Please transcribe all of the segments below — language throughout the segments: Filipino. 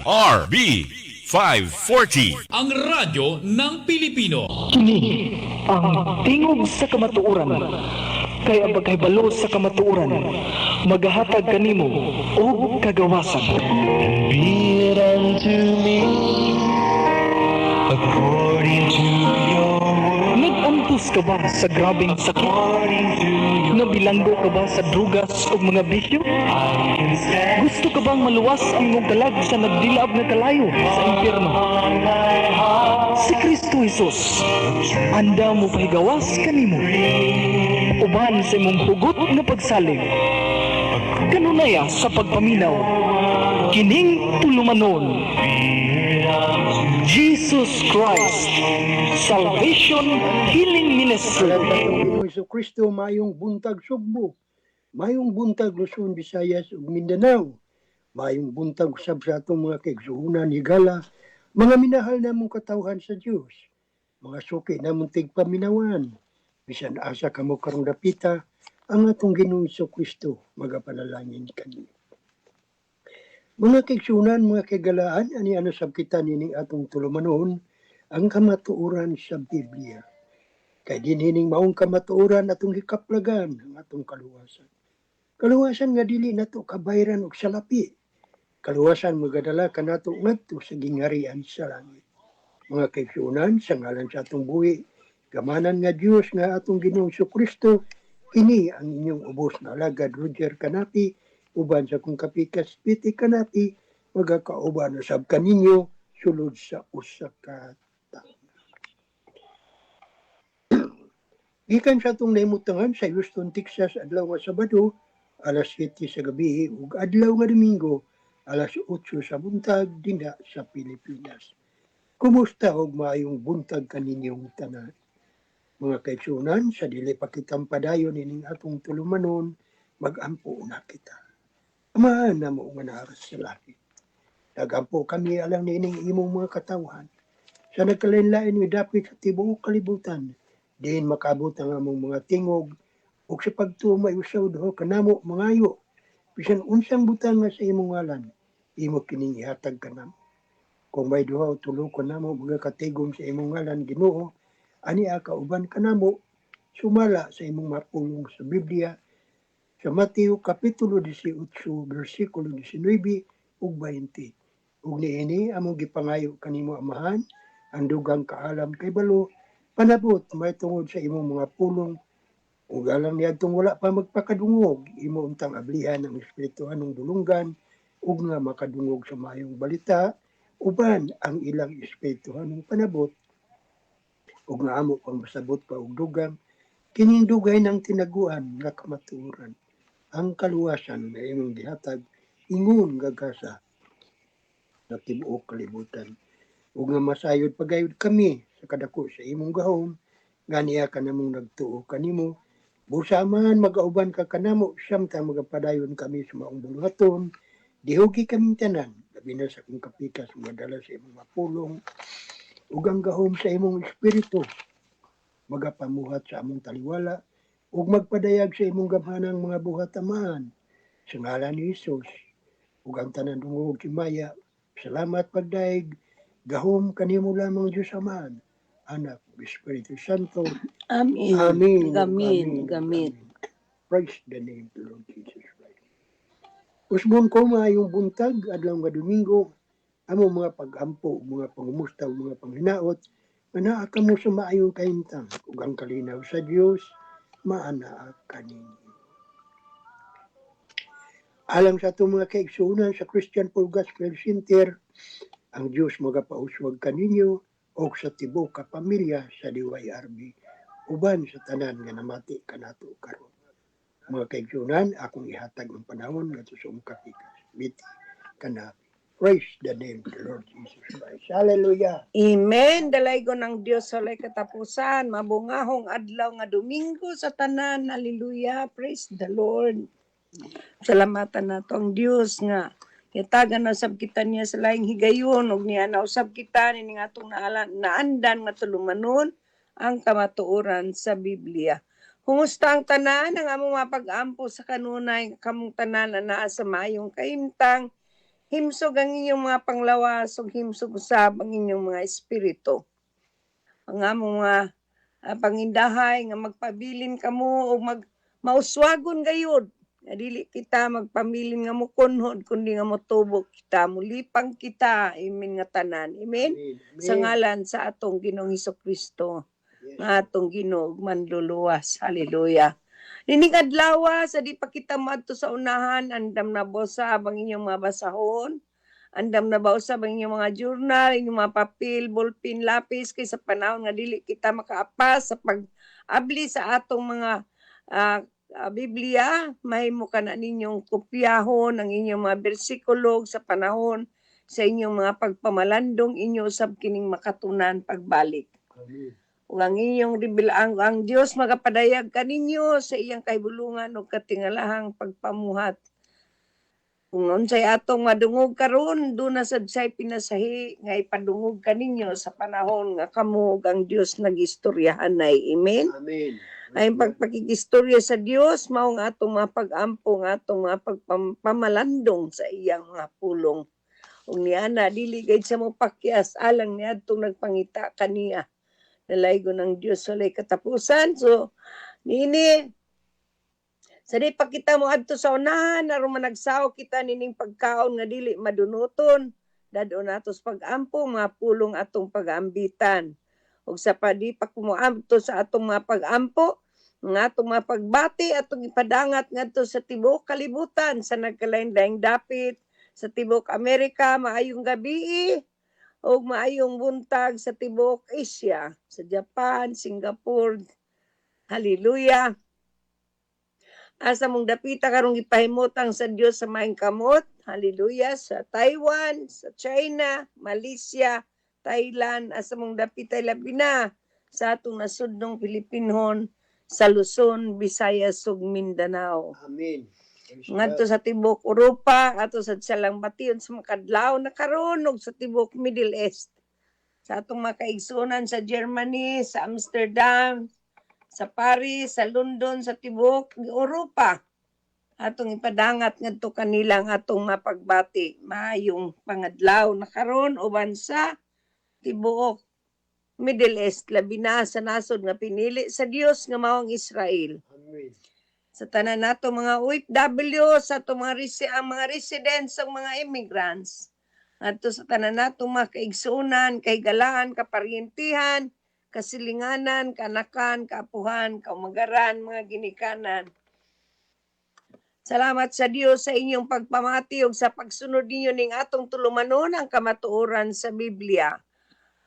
RB 540. Ang radyo ng Pilipino. Kini ang tingog sa kamatuoran. Kaya bagay-balo sa kamatuoran, maghahatag kanimo og kagawasan. Be it unto me according to your word, Nag-antos ka ba sa grabing sakit? according to your Nabilanggo ka ba sa drugas o mga bisyo? I can stand Gusto ka bang maluwas ang iyong kalag sa nagdilaab na kalayo sa impyerno? on thy heart. Si Kristo Jesus, anda mo pahigawas kanimo. Uban sa imong hugot nga pagsalig. Kanunaya sa pagpaminaw. Kining tulumanon. Jesus Christ, Salvation Healing Ministry. Salamat sa Kristo, mayong buntag Sugbo, mayong buntag Luzon, Visayas ug Mindanao, mayong buntag usab sa atong mga kaigsuonan higala, mga minahal namong katawhan sa Dios, mga suki namong tigpaminawan, bisan asa kamo karong dapita, ang atong Ginoong Kristo magapanalangin kaniya. Mga kaigsuonan, mga kaigalaan, ani ano sab kita nining atong tulumanon, ang kamatuoran sa Biblia. Kay dinhining maong kamatuoran atong hikaplagan ang atong kaluwasan. Kaluwasan nga dili nato kabayran og salapi. Kaluwasan magadala kanato ngadto sa gingharian sa langit. Mga kaigsuonan, sa ngalan sa atong buhi, gamanan nga Dios nga atong Ginoong Kristo, kini ang inyong ubos na alagad Roger Canapi, uban sa kong kapikas Piti Canapi, magakauban usab kaninyo sulod sa usa ka taon. Gikan sa atong naimutangan sa Houston, Texas, adlaw nga Sabado, alas 7 sa gabi, ug adlaw nga Domingo, alas 8 sa buntag, dinha sa Pilipinas. Kumusta og maayong buntag kaninyong tanan? Mga kaigsuonan, sa dili pa kitang padayon ining atong tulumanon, magampo na kita. Amahan na mo nga naaras sa langit. Nagampo kami alang nining imong mga katawhan. Sa nagkalain-lain nga dapit sa tibuok kalibutan, diin makabot ang among mga tingog, ug sa pagtumay usaw daw kanamo mangayo, bisan unsang butang nga sa imong ngalan, imo kining ihatag kanamo. Kung may duha o tulo kanamo mga katigom sa imong ngalan Ginoo, ani kauban kanamo, sumala sa imong mapulong sa Biblia, sa Mateo Kapitulo 18, versikulo 19 ug 20. Ug niini among gipangayo kanimo amahan, ang dugang kaalam kay balo, panabot may tungod sa imong mga pulong, ug alang niadtong wala pa magpakadungog, imo untang ablihan ang espirituhan ng dulunggan, ug nga makadungog sa mayong balita, uban ang ilang espirituhan ng panabot, ug nga amo pang masabot pa og dugang, kining dugay ng tinaguan nga kamatuoran. Ang kaluwasan na imong gihatag, ingon gagasa na tibuok kalibutan. Ug nga masayod pagayod kami sa kadako sa imong gahom, nga niya ka namong nagtuo kanimo, busaman magauban ka kanamo, samtang magapadayon kami sa maong bulungaton, dihugi kaming tanan, labi na sa kong kapikas, madala sa imong mapulong, ug ang gahom sa imong espiritu, magapamuhat sa among taliwala, ug magpadayag sa imong gamhanang mga buhat amahan, sa ngalan ni Jesus, ug ang tanan dungog kimaya, salamat pagdaig, gahom kanimo lamang Diyos Amahan, Anak, Espiritu Santo. Amen. Amen. Gamin, Amen. gamin. Praise the name of the Lord Jesus Christ. Usbon ko maayong buntag, adlaw nga Domingo, amo mga pagampo, mga pangumusta, mga panghinaot, manaa ka mo sa maayong kahintang, ug ang kalinaw sa Dios, maanaa kaninyo. Alang sa itong mga kaigsuonan sa Christian Full Gospel Center, ang Diyos magapauswag kaninyo o sa tibok ka pamilya sa DYRB, uban sa tanan nga namati kanato karon. Mga kaigsuonan, akong ihatag ng panahon nga sa kapikas. Biti Canapi. Praise the name of the Lord Jesus Christ. Hallelujah. Amen. Dalay ko ng Diyos sa walay katapusan. Mabungahong adlaw nga Domingo sa tanan. Hallelujah. Praise the Lord. Salamatan nato ang Diyos nga. Kitagan na sab kita niya sa laing higayon. Ug niya na usab kita ni atong naandan nga tulumanon ang kamatuoran sa Biblia. Kumusta ang tanan ang among mapag-ampo sa kanunay kamong tanan na naa sa mayong kaimtang. himsog ang inyong mga panglawas ug himsog usab ang inyong mga espiritu. Ang among mga pangindahay nga magpabilin kamo o mauswagon gayud. Nga dili kita magpamilin nga mo kunhod kundi nga motubok kita, mulipang kita, amen nga tanan. Amen. Sa ngalan sa atong Ginoong Hesukristo, nga atong Ginoo ug manluluwas. Hallelujah. Nining adlaw sa di pa kita maadto sa unahan, andam na bosa ang inyong mga basahon. Andam na ba usab ang inyong mga journal, inyong mga papel, ballpen, lapis kay sa panahon nga dili kita makaapas sa pag-abli sa atong mga Biblia, mahimo ka na ninyong kopyahon ang inyong mga bersikulo sa panahon sa inyong mga pagpamalandong inyo usab kining makatunan pagbalik. Ug ang inyong ang Dios magapadayag kaninyo sa iyang kahibulungan ug katingalahang pagpamuhat. Kung unsay atong madungog karon, do na sad say pinasahi nga ipadungog kaninyo sa panahon nga kamo ug ang Dios nagistoryahanay. Amen. Amen. Ay pagpakikistorya sa Dios mao nga atong mga pag-ampo nga atong mga pagpamalandong sa iyang mga pulong. Ug niana dili gayud sa mo pakyas alang niadtong nagpangita kaniya. Nalaygo ng Dios walay katapusan. So nini sa di pa kita mo adto sa unahan aron managsaw kita nining pagkaon nga dili madunuton, dadon natos pag-ampo mga pulong atong pag-ambitan. Ug sa pa di pa kumuamto sa atong mga pag-ampo, nga atong mga pagbati atong ipadangat ngadto sa tibuok kalibutan sa nagkalain-laing dapit sa tibuok Amerika, maayong gabi ug maayong buntag sa tibuok Asia, sa Japan, Singapore. Hallelujah. Asa mong dapita karong ipahimutang sa Dios sa maayong kamot. Hallelujah. Sa Taiwan, sa China, Malaysia, Thailand, asa mong dapita labi na sa atong nasudnong Pilipinhon, sa Luzon, Visayas ug Mindanao. Amen. Ngadto sa tibok Europa, ato sa salang bation sa makadlaw na karon ug sa tibok Middle East. Sa atong mga kaigsunan sa Germany, sa Amsterdam, sa Paris, sa London, sa tibok Europa. Atong ipadangat ngadto kanilang atong mapagbati. Maayong pangadlaw na karon uban sa tibuok Middle East, labi na sa nasod nga pinili sa Dios nga mao ang Israel. Amen. Sa tanan nato mga OFW, sa ato mga ang mga residents, ang mga immigrants. Ato sa tanan nato mga kaigsunan, kaigalaan, kaparyentihan, kasilinganan, kanakan, kaapuhan, kaumagaran, mga ginikanan. Salamat sa Dios sa inyong pagpamati ug sa pagsunod ninyo ning atong tulumanon ang kamatuoran sa Biblia.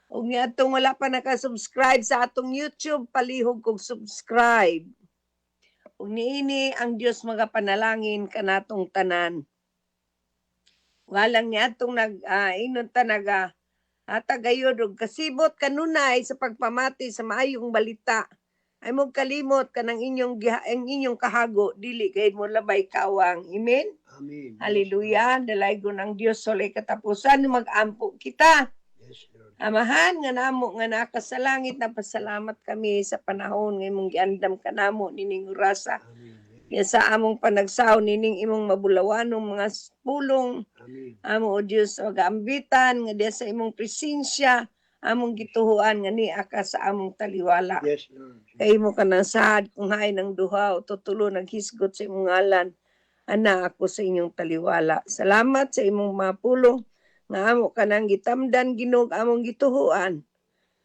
Ug ni atong wala pa naka-subscribe sa atong YouTube, palihog kog subscribe. Ug niini ang Dios magapanalangin kanatong tanan. Walang ni atong inon ta tagayod og kasibot kanunay sa pagpamati sa maayong balita. Ay mo kalimot kanang inyong kahago dili kay mo labay kawang. Amen. Amen. Hallelujah. Dalaygo ng Dios walay katapusan magampo kita. Yes, Lord. Amahan nga namo nga nakasalangit na pasalamat kami sa panahon nga imong giandam kanamo nining orasa. Amen. Ya sa among panagsaw nining imong mabulawanong mga pulong. Amen. Amo o Dios magambitan nga diya sa imong presensya, among gituhuan nga niya ka sa among taliwala. Yes, Lord. Kay mo kanang sahad kung hay ng duha o tutulo naghisgot sa imong ngalan. Ana ako sa inyong taliwala. Salamat sa imong mga pulong nga amo kanang gitamdan Ginoo among gituhuan.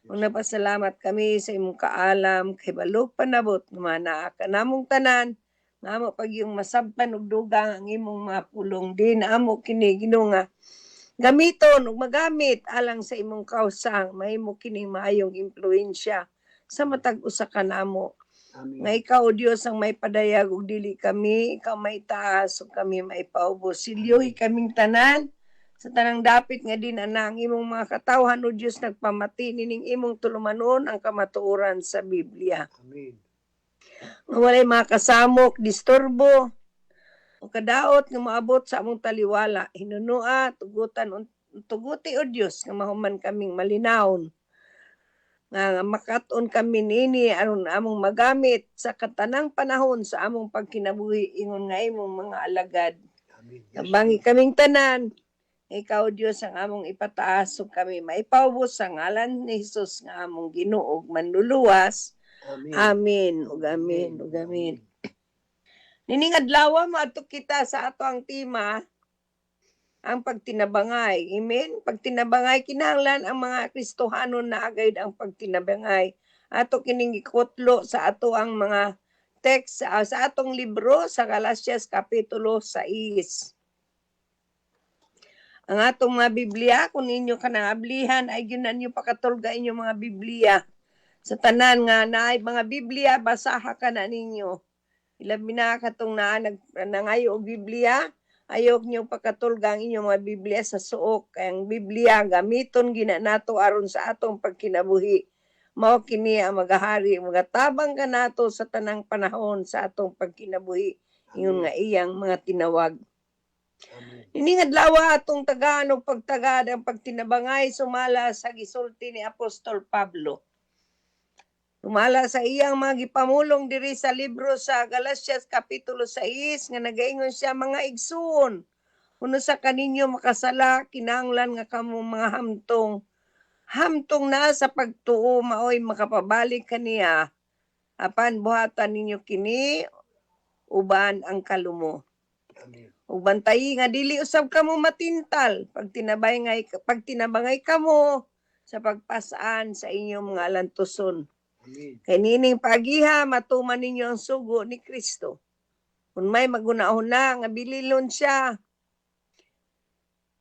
Ug napasalamat kami sa imong kaalam kay balog panabot nga manaa ka namong tanan nga amo pag yung masabtan og dugang ang imong mga pulong din amo kini Ginoo nga gamiton ug magamit alang sa imong kausang mahimo kining maayong impluwensya sa matag usa ka namo. Amen. Nga ikaw, O Diyos, ang may padayag ug dili kami, ikaw may taas ug kami may paubos. Silyohi kaming tanan sa tanang dapit nga din ang imong mga katawhan, O Diyos, nagpamati nining imong tulumanon ang kamatuoran sa Biblia. Amen. Nga walay mga kasamok, disturbo, o kadaot nga maabot sa among taliwala. Hinunua, tuguti, O Diyos, nga mahuman kaming malinawon. Nga makaton kami nini aron among magamit sa katanang panahon sa among pagkinabuhi ingon nga imong mga alagad. Amen. Yes, Kabangi kaming tanan Ikaw, Diyos, ang among ipataas ug kami maipaubos sa ngalan ni Jesus nga among Ginoo ug manluluwas. Amen. Amen ug amen ug amen. Nining adlaw maadto kita sa ato ang tema ang pagtinabangay. Amen. Pagtinabangay kinahanglan ang mga Kristohanon na agayod ang pagtinabangay. Ato kining gikutlo sa ato ang mga text sa atong libro sa Galatias kapitulo 6. Ang atong mga Biblia, kung ninyo kanaablihan, ay gyunan nyo pakatulga inyong mga Biblia. Sa tanan nga naay mga Biblia, basaha ka na ninyo. Ilabi na katong nangayo og Biblia, ayok nyo pakatulga ang inyong mga Biblia sa suok. Kaya ang Biblia, gamiton ginanato aron sa atong pagkinabuhi. Mao kini ang magahari, magatabang ka nato sa tanang panahon sa atong pagkinabuhi. Ingon nga iyang mga tinawag. Ining adlaw atong tagaan og pagtagad ang pagtinabangay sumala sa gisulti ni Apostol Pablo. Sumala sa iyang mga gipamulong diri sa libro sa Galatias kapitulo 6 nga nagaingon siya, mga igsoon, uno sa kaninyo makasala kinahanglan nga kamo mga hamtong na sa pagtuo maoy makapabalik kaniya apan buhatan ninyo kini uban ang kalumo. Amen. Ug bantayi nga dili usab kamo matintal pagtinabangay kamo sa pagpasaan sa inyong mga alantuson. Amen. Kay nining pagiha matuman ninyo ang sugo ni Kristo. Kung may magunahon nga bililon siya,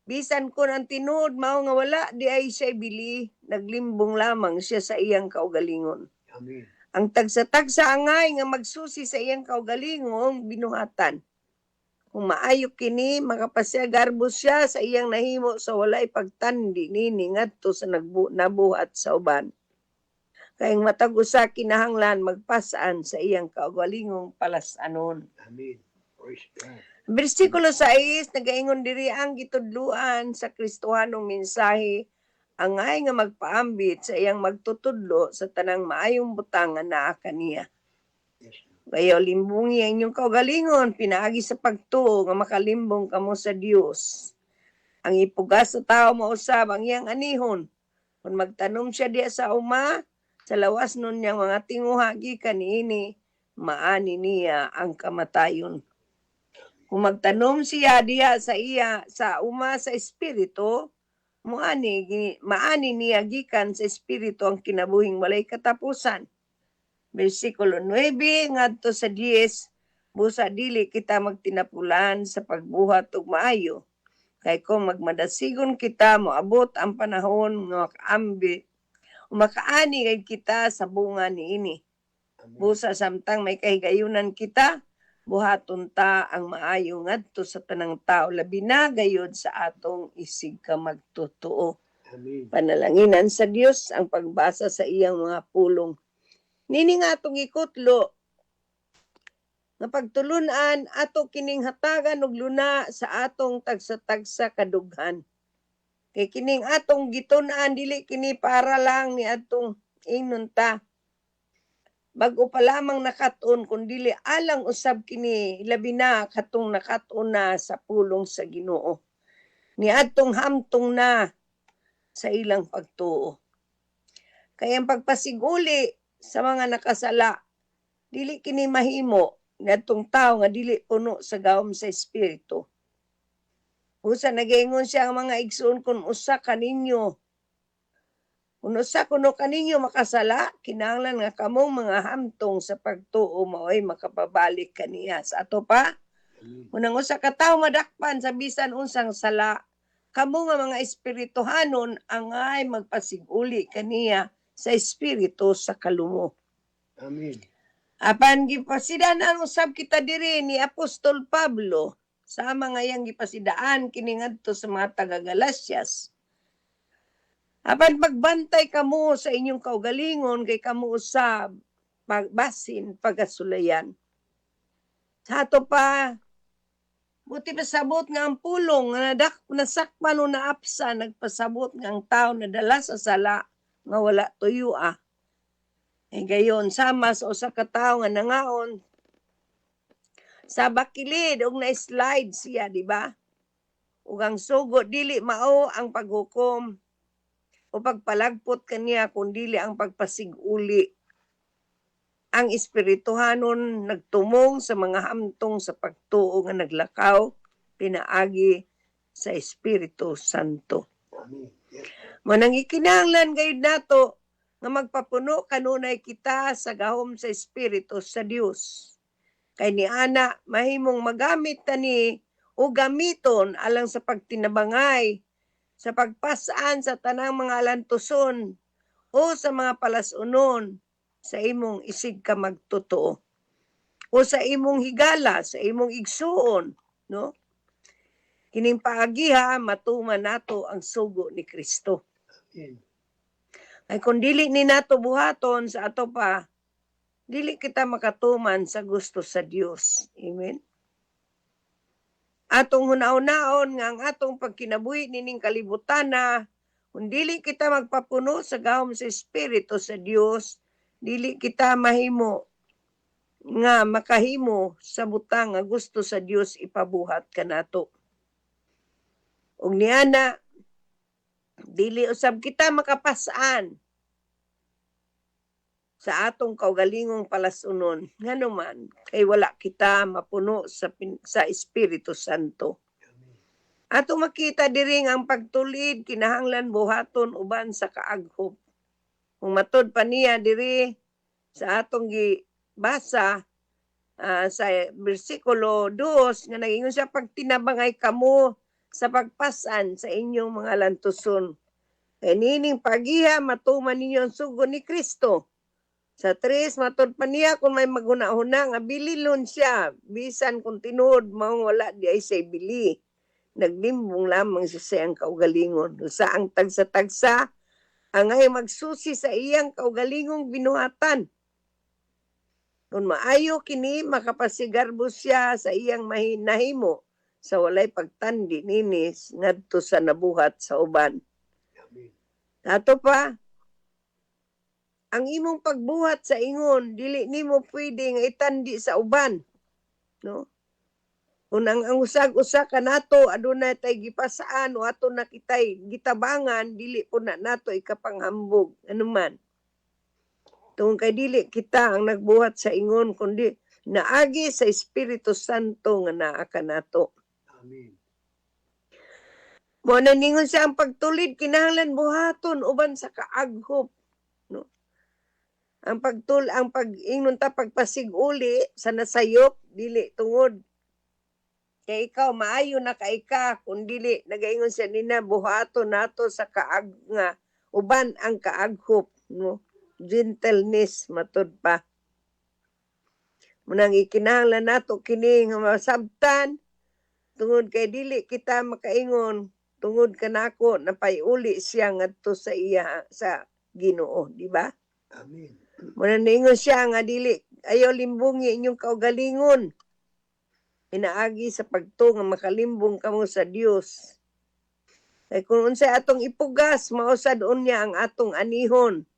bisan kun ang tinuod mao nga wala di ay siya bili, naglimbong lamang siya sa iyang kaugalingon. Amen. Ang tagsa-tagsa angay nga magsusi sa iyang kaugalingong binuhatan. Kung maayo kini, makapasyagarbo siya sa iyang nahimo sa walay pagtandi nini ngadto sa nabuhat sa uban. Kayong matag usa kinahanglan magpasaan sa iyang kaugalingong palasanon. Amen. Praise God. Bersikulo 6, nagaingon diri ang gitudluan sa Kristohanong mensahe, angay nga magpaambit sa iyang magtutudlo sa tanang maayong butang nga naa kaniya. Yes. Kayo limbungi ang inyong kaugalingon, pinaagi sa pagtuo nga makalimbong kamo sa Dios. Ang ipugas sa tao mausab ang iyang anihon. Kung magtanom siya diya sa uma, sa lawas nun niyang mga tinguha gikan niini, maani niya ang kamatayon. Kung magtanom siya diya sa uma sa espiritu, maani niya gikan sa espiritu ang kinabuhing walay katapusan. Versikulo 9 ngadto sa 10, busa dili kita magtinapulan sa pagbuhat ug maayo. Kay kung magmadasigon kita moabot ang panahon nga makaani kay kita sa bunga niini. Busa samtang may kahigayunan kita, buhaton ta ang maayo ngadto sa tanang tao, labi na gayud sa atong isig ka magtotoo. Amen. Panalanginan sa Dios ang pagbasa sa iyang mga pulong. Nini nga atong ikutlo nga pagtulunan ato kining hatagan og luna sa atong tagsa-tagsa kadughan. Kay kining atong gitun-an dili kini para lang ni atong inunta. Bago pa lamang nakat-on kundi alang usab kini labi na katong nakat-on na sa pulong sa Ginoo. Ni atong hamtong na sa ilang pagtuo. Kay ang pagpasiguli sa mga nakasala, dili kini mahimo ngadtong tao nga dili puno sa gawom sa espiritu. Usa nagaingon siya ang mga igsoon kung usa kaninyo makasala, kinahanglan nga kamong mga hamtong sa pagtuo maoy makapabalik kaniya. Sa ato pa, unang usa ka tawo madakpan sa bisan unsang sala, kamo nga mga espirituhanon angay magpasiguli kaniya sa espiritu sa kalumo. Amen. Apan gipasidanan usab kita diri ni Apostol Pablo sa mga yang gipasidaan kini ngadto sa mga taga Galatias. Apan pagbantay kamo sa inyong kaugalingon kay kamo usab pagbasin pagasulayan. Sa ato pa, buti pasabot nga ang pulong nga nasakpan o naapsa, nagpasabot nga ang tao na dala sa sala nga wala tuyo gayon sama sa usa ka tawo nga nangaon sa bakilid og na-slide siya, di ba? ug ang sugo dili mao ang paghukom o pagpalagpot kaniya kundili ang pagpasiguli. Ang espirituhanon nagtumong sa mga hamtong sa pagtuo nga naglakaw pinaagi sa Espiritu Santo. Amen. Yes. Manang ikinahanglan gayud nato nga magpapuno kanunay kita sa gahom sa Espiritu sa Dios. Kay ni ana mahimong magamit tani o gamiton alang sa pagtinabangay, sa pagpasaan sa tanang mga alantuson o sa mga palasunon sa imong isig ka magtotoo o sa imong higala, sa imong igsuon, no? Kining paagiha matuman nato ang sugo ni Kristo. Amen. Ay kung dili ni nato buhaton sa ato pa, dili kita makatuman sa gusto sa Dios. Amen. Atong hunaon-naon nga ang atong pagkinabuhi nining kalibutan na kung dili kita magpapuno sa gahom sa Espiritu sa Dios, dili kita mahimo nga makahimo sa butang nga gusto sa Dios ipabuhat kanato. Ug niana dili usab kita makapasaan sa atong kaugalingong palasunon nganuman kay wala kita mapuno sa Espiritu Santo. Ato makita diri nga ang pagtulid kinahanglan buhaton uban sa kaaghop. Kung matod pa niya diri sa atong gibasa sa bersikulo 2 nga nagingon siya pagtinabangay kamo sa pagpasan sa inyong mga lantuson. Kay nining pagiha matuman ninyo ang sugo ni Kristo. Sa 3, matod pa niya kung may maghuna-huna nga bililon siya. Bisan kung tinuod, wala di ay say bili. Naglimbong lamang siya sa iyang kaugalingon. Sa ang tagsa-tagsa, ang ay magsusi sa iyang kaugalingong binuhatan. Kung maayo kini, makapasigarbo siya sa iyang mahinahimo sa walay pagtandi ninis ngadto sa nabuhat sa uban. Amen. Ato pa, ang imong pagbuhat sa ingon, dili nimo pwede nga itandi sa uban. No? Unang ang usag-usa ka nato, adunay tay gipasaan o ato na kitay gitabangan, dili po na nato ikapanghambog. Ano man. Tungkol kay dili kita ang nagbuhat sa ingon, kundi naagi sa Espiritu Santo nga naa ka nato. Amen. Mo na ningon siya ang pagtulid, kinahanglan buhaton uban sa kaaghop. No? Ang pag-ingnon ta pagpasiguli sa nasayop dili tungod kay ikaw maayo na kay ka kun dili nagaingon siya nina buhaton nato sa kaag nga uban ang kaaghop, no? Gentleness matud pa. Munang ikinahanglan nato kini nga masabtan tungod kay dili kita makaingon tungod kanako na paiuli siya ngadto sa iya sa Ginoo, di ba? Amen. Muna ningon siya nga dili ayaw limbungi inyong kaugalingon. Inaagi sa pagto nga makalimbong kamo sa Dios. Kay kung unsay atong ipugas, mausad unya ang atong anihon.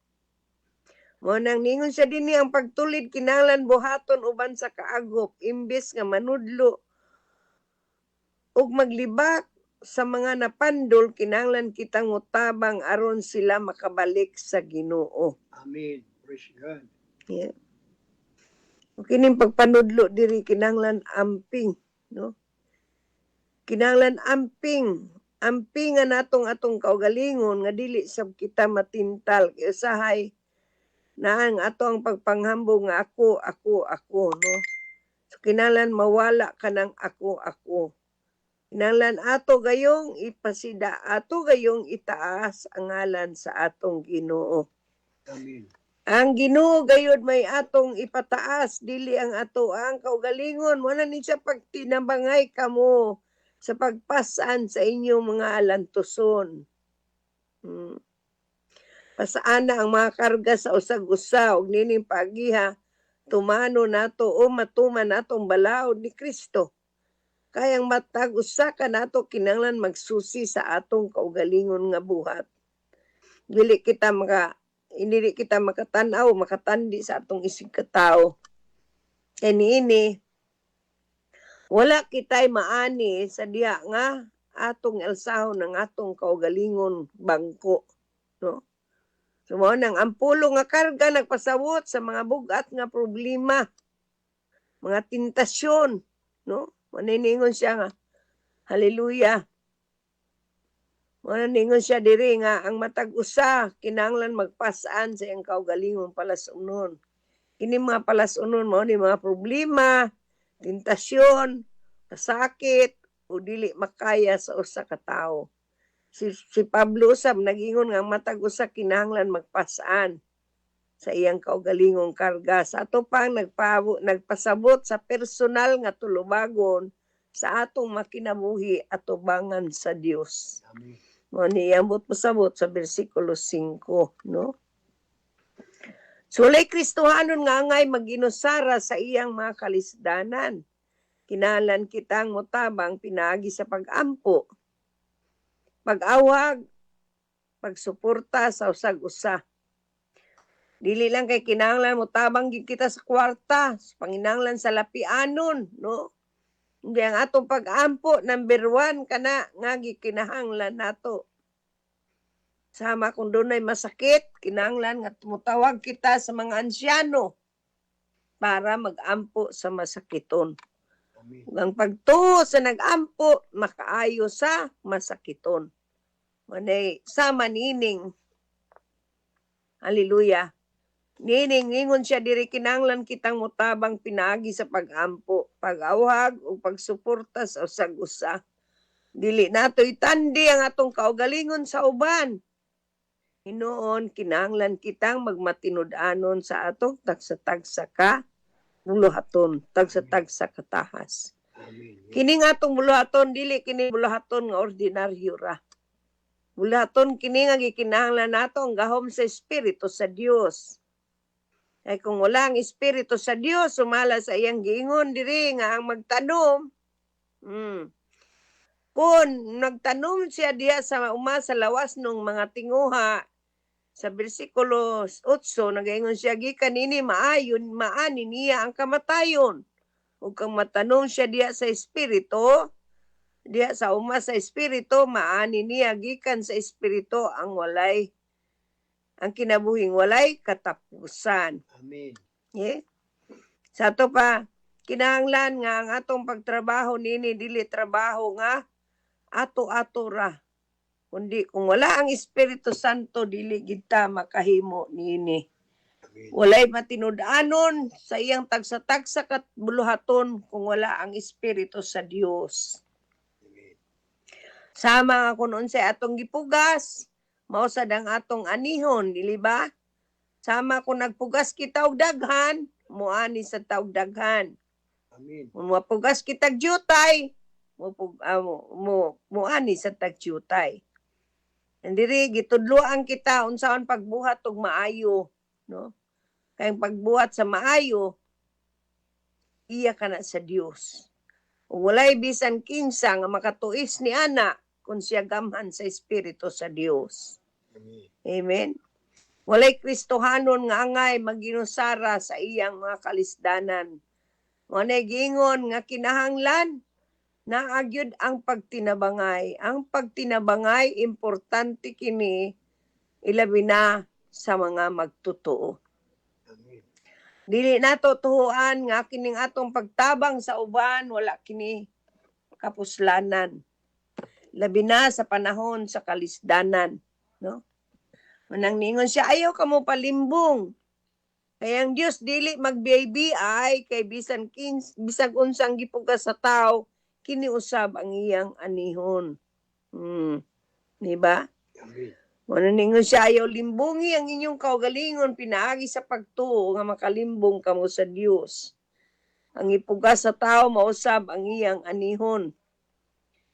Muna ningon siya dinhi ang pagtulid kinahanglan buhaton uban sa kaagop imbes nga manudlo ug maglibak sa mga napandol kinahanglan kitang mutabang aron sila makabalik sa Ginoo. Amen. Praise God. Yeah. O kining pagpanudlo diri kinahanglan amping, no? Kinahanglan amping nga natong atong kaugalingon nga dili sab kita matintal kay usahay na ang atong pagpanghambog nga ako, no? So kinahanglan mawala ka ng ako. Kinahanglan ato gayong ipasida, ato gayong itaas ang ngalan sa atong Ginoo. Amen. Ang Ginoo gayud may atong ipataas, dili ang ato ang kaugalingon. Wala ni siya pagtinabangay kamo sa pagpasan sa inyong mga alantuson. Pasaana ang mga karga sa usag-usa ug nining pagiha tumano nato o matuman natong balaod ni Kristo. Kayang matag usa ka nato kinahanglan magsusi sa atong kaugalingon nga buhat. Dili kita makatanaw, makatandi sa atong isig katao. Kaya niini, wala kita'y maani sa diya nga atong elsahon ng atong kaugalingon bangko, no? So mao nang ampulo nga karga nagpasabot sa mga bugat nga problema, mga tentasyon, no? Maniningon siya nga, hallelujah. Maniningon siya diri nga ang matag usa kinahanglan magpasaan sa iyang kaugalingon palasunon. Kini mga palasunon mao ni mga problema, tentasyon, kasakit o dili makaya sa usa ka tawo. Si Pablo usab nagingon nga matag usa kinahanglan magpasaan sa iyang kaugalingong karga. Sa ato pang nagpasabot sa personal nga tulubagon sa atong makinabuhi at tubangan sa Dios. Amen. Mo ni ambot pasabot sa bersikulo 5, no? Sulay Kristohanon nga angay maginusara sa iyang mga kalisdanan. Kinahanglan kitang motabang pinaagi sa pag-ampo, pag-awag, pagsuporta sa usag-usa. Dili lang kay kinahanglan motabang gid kita sa kwarta, sa panginahanglan sa lapianon, no? Hindi ang atong pag-ampo, number 1 kana nga gikinahanglan nato. Sama kung dunay masakit, kinahanglan nga tumutawag kita sa mga ansyano para mag-ampo sa masakiton. Amen. Ang pagtuo sa nag-ampo, makaayo sa masakiton. Manay, sama nining. Hallelujah. Nining, ingon siya diri kinahanglan kitang mutabang pinaagi sa pag-ampo, pag-awhag o pagsuporta sa usag-usa. Dili nato itandi ang atong kaugalingon sa uban. Hinoon, kinahanglan kitang magmatinud-anon sa atong tagsa-tagsa ka buluhaton, tagsa-tagsa katahas. Amen. Kini nga atong buluhaton, dili kini buluhaton nga ordinaryo ra. Buluhaton kini nga gikinahanglan nato ang gahom sa Espiritu sa Dios. Ay kung wala ang Espiritu sa Dios, sumala sa iyang giingon diri nga ang magtanom. Kung nagtanom siya diya sa sa lawas ng mga tinguha, sa bersikulo 8, nagaingon siya, gikan ini maayon, maani niya ang kamatayon. Ug kang matanong siya diya sa Espiritu, diya sa sa Espiritu, maani niya gikan sa Espiritu ang kinabuhing walay katapusan. Amen. Yeah? Sa to pa, kinahanglan nga ang atong pagtrabaho nini dili trabaho nga ato-ato ra. Kundi kung wala ang Espiritu Santo, dili kita makahimo nini. Walay matinud-anon sa iyang tagsa-tagsa kat buluhaton kung wala ang Espiritu sa Dios. Sama nga kung sa atong gipugas, mausad ang atong anihon, dili ba? Sama kung nagpugas kita og daghan, muani sa taog daghan. Amen. Kung mapugas kitag jutay, muani sa tagjutay. Andiri gitudloan kita unsaon pagbuhat og maayo, no? Kay pagbuhat sa maayo iya kana sa Dios. Ug walay bisan kinsa nga makatuis ni ana kun siya gamhan sa Espiritu sa Dios. Amen. Amen. Walay Kristohanon nga angay maginusara sa iyang mga kalisdanan. Walay gingon nga kinahanglan naagyud ang pagtinabangay. Ang pagtinabangay, importante kini, ilabi na sa mga magtotoo. Amen. Dili nato tuhuan nga kining atong pagtabang sa uban, wala kini kapuslanan. Labi na sa panahon sa kalisdanan. No? Manang ningon siya, ayaw ka mo palimbong. Kaya ang Diyos dili mag-BIBI kay bisan unsang gipugas sa tao, kiniusab ang iyang anihon. Diba? Amen. Mananingon siya, ayaw limbungi ang inyong kaugalingon, pinaagi sa pagtuo nga makalimbong kamo sa Dios. Ang ipugas sa tao, mausab ang iyang anihon.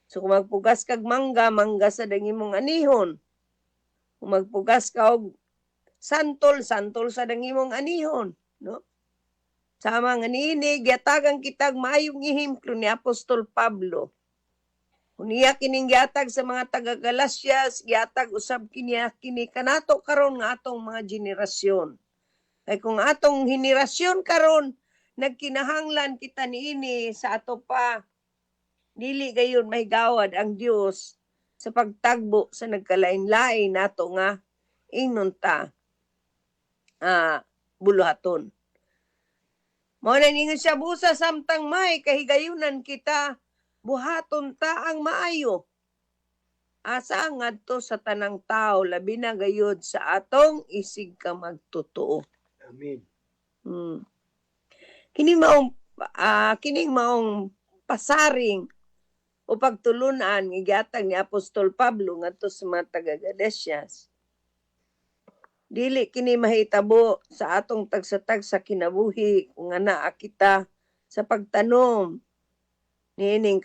So kung magpugas kag mangga sa dangimong anihon. Kung magpugas ka og santol sa dangimong anihon. No? Sama nga niini, giatagang kitag maayong ihimplo ni Apostol Pablo. Uniya kining giatag sa mga taga-Galacias, giatag usab kini kanato karon nga atong mga henerasyon. Kay kung atong henerasyon karon nagkinahanglan kita niini sa ato pa dili gayon mahigawad ang Dios sa pagtagbo sa nagkalain-lain nato nga ingnon ta buluhaton. Mao na ningon siya, busa samtang may kahigayunan kita, buhaton ta ang maayo. Asa ngadto sa tanang tao, labi na gayud sa atong isig ka magtotoo. Amen. Kining maong pasaring o pagtulunan gigatag ni Apostol Pablo ngadto sa mga taga-Galatias. Dili kini mahitabo sa atong tagsatag sa kinabuhi kung naa kita sa pagtanom niining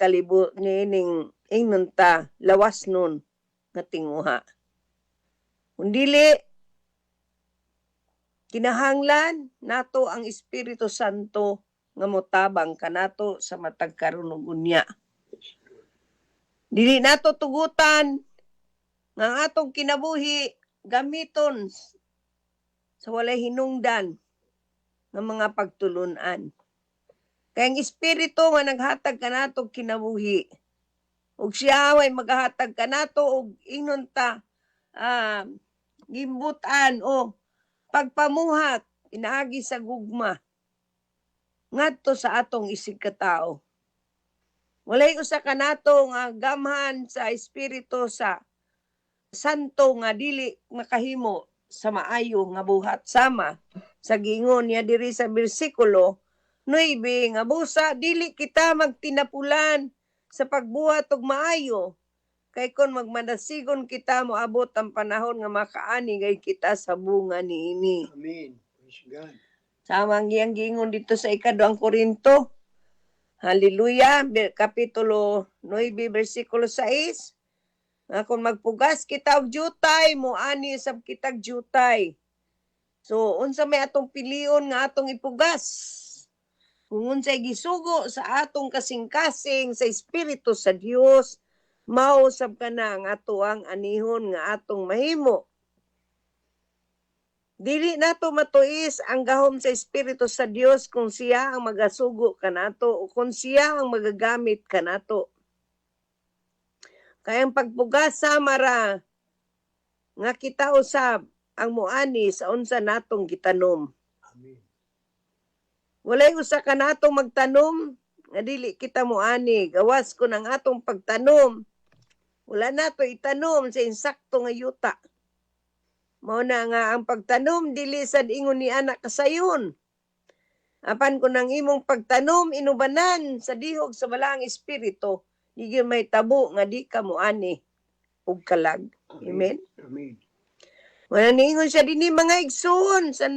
niining ingnon ta lawas nun nga tinguha. Kung dili kinahanglan nato ang Espiritu Santo nga motabang kanato sa matag karon ug unya. Dili nato tugutan nga ang atong kinabuhi gamiton sa walay hinungdan ng mga pagtulunan. Kaya ang Espiritu nga naghatag kanato kinabuhi, ug siya way maghatag kanato og ingnon ta gimbutan o pagpamuhat inaagi sa gugma ngadto sa atong isig katao. Walay usa kanato nga gamhan sa Espiritu sa Santo nga dili makahimo sa maayo nga buhat sama sa gingon niya diri sa bersikulo 9 nga busa dili kita magtinapulan sa pagbuhat og maayo kay kon magmanasigon kita moabot ang panahon nga makaani gay kita sa bunga niini. Amen. Praise God. Samang giyang gingon dito sa ikaduhang Korinto. Hallelujah, kapitulo 9 bersikulo 6. Kung magpugas kita og jutay, moani sab kitag jutay. So unsa may atong pilion nga atong ipugas? Kung unsay gisugo sa atong kasing-kasing sa Espiritu sa Dios, mao sab kana ang ato ang anihon nga atong mahimo. Dili nato matuis ang gahom sa Espiritu sa Dios kung siya ang magasugo kanato o kung siya ang magagamit kanato. Kaya ang pagpugas samara nga kita usab ang muani sa unsa natong gitanom. Amen. Walay usa ka natong magtanom nga dili kita muani. Gawas ko ng atong pagtanom. Wala nato itanom sa insakto nga yuta. Mao na nga ang pagtanom dili sad ingon ni anak kasayon. Apan ko nang imong pagtanom inubanan sa dihog sa balaang espiritu. Di may tabo nga di ka muani ug kalag. Amen. Amen. Wala ningon siya dinhi mga igsoon sa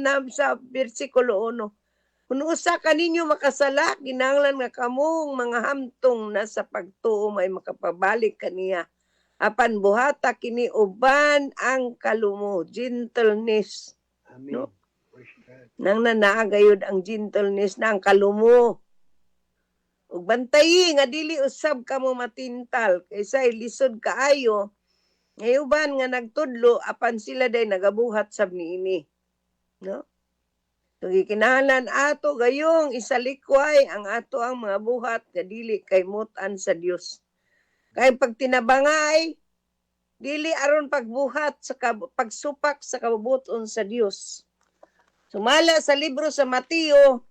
bersikulo 1. Kung usa ka ninyo makasala, kinahanglan nga kamong mga hamtong na sa pagtuo may makapabalik kaniya. Apan buhata kini uban ang kalumo, gentleness. Amen. No? Praise God. Nang nanaagayod ang gentleness na ang kalumo. Ug bantayi nga dili usab ka mo matintal kaysa lisod kaayo ngayuban nga nagtudlo apan sila day nagabuhat sab niini, no? So gikinahanglan ato gayong isalikway ang ato ang mga buhat nga dili kay mutan sa Dios. Kay pag tinabangay dili aron pagbuhat sa pagsupak sa kabubuton sa Dios. Sumala sa libro sa Mateo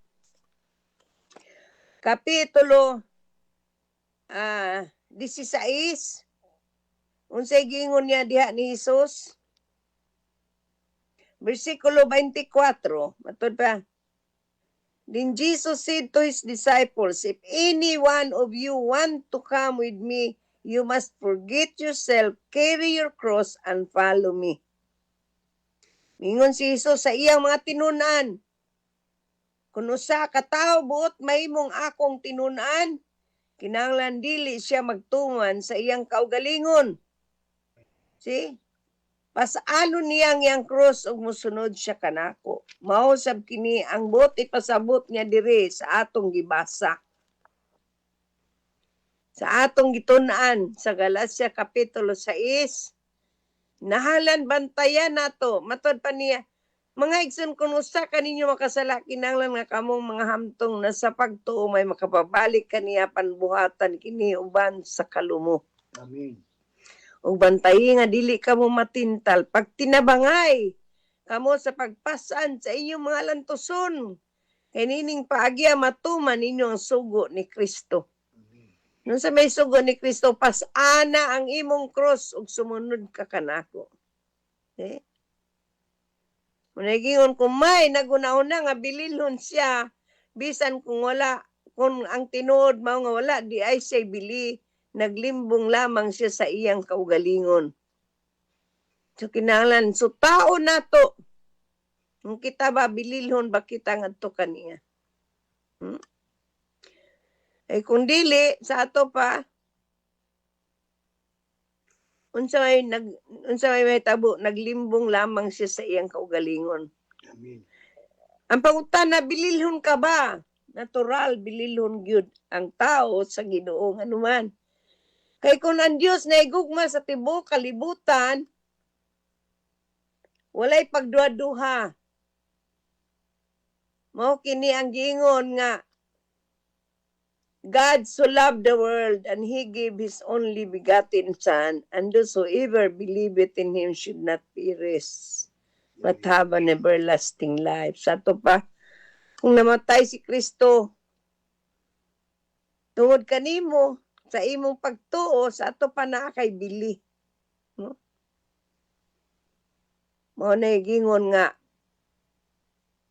kapitulo 16. Unsay gingon niya diha ni Hesus? Versikulo 24. Matod pa. Then Jesus said to his disciples, if any one of you want to come with me, you must forget yourself, carry your cross, and follow me. Mingon si Jesus sa iyang mga tinunan. Kung usa ka tawo buot mahimong akong tinunan, kinahanglan dili siya magtuman sa iyang kaugalingon. See? Pasalo niyang yang cross ug mosunod siya kanako. Mao sab kini ang buot ipasabot niya diri sa atong gibasa. Sa atong gitun-an sa Galacia kapitulo 6, nahalan bantayan nato. Matod pa niya, Mga igsoon kung usa kaninyo makasala kinahanglan nga kamong mga hamtong na sa pagtuo may makapabalik kaniya panbuhatan kini uban sa kalumo. Amen. Ug bantayi nga dili kamo matintal pag tinabangay kamo sa pagpasan sa inyong mga lantuson. Kay nining paagya matuman ninyo ang sugo ni Kristo. Nung sa may sugo ni Kristo, pasana ang imong cross ug sumunod ka kanako. Okay? Munagingon kung may naguna-una nga bililhon siya, bisan kung wala, kung ang tinuod mao nga wala, di ay siya bili, naglimbong lamang siya sa iyang kaugalingon. So kinahanglan, so tao na to, kung kita ba bililhon ba kita ngadto kaniya? Eh kung dili, sa ato pa, unsa may tabo, naglimbong lamang siya sa iyang kaugalingon. Amen. Ang pangutana, bililhon ka ba? Natural, bililhon gyud ang tao sa Ginoo anuman. Kay kung ang Dios na igugma sa tibuok kalibutan, walay pagduha-duha. Mao kini ang giingon nga, God so loved the world and He gave His only begotten Son, and whosoever believeth in Him should not perish, but have an everlasting life. Sa ito pa, kung namatay si Kristo, tungod kanimo, sa imong pagtuo, sa ato pa na kay bili. No? Mao na gingon nga,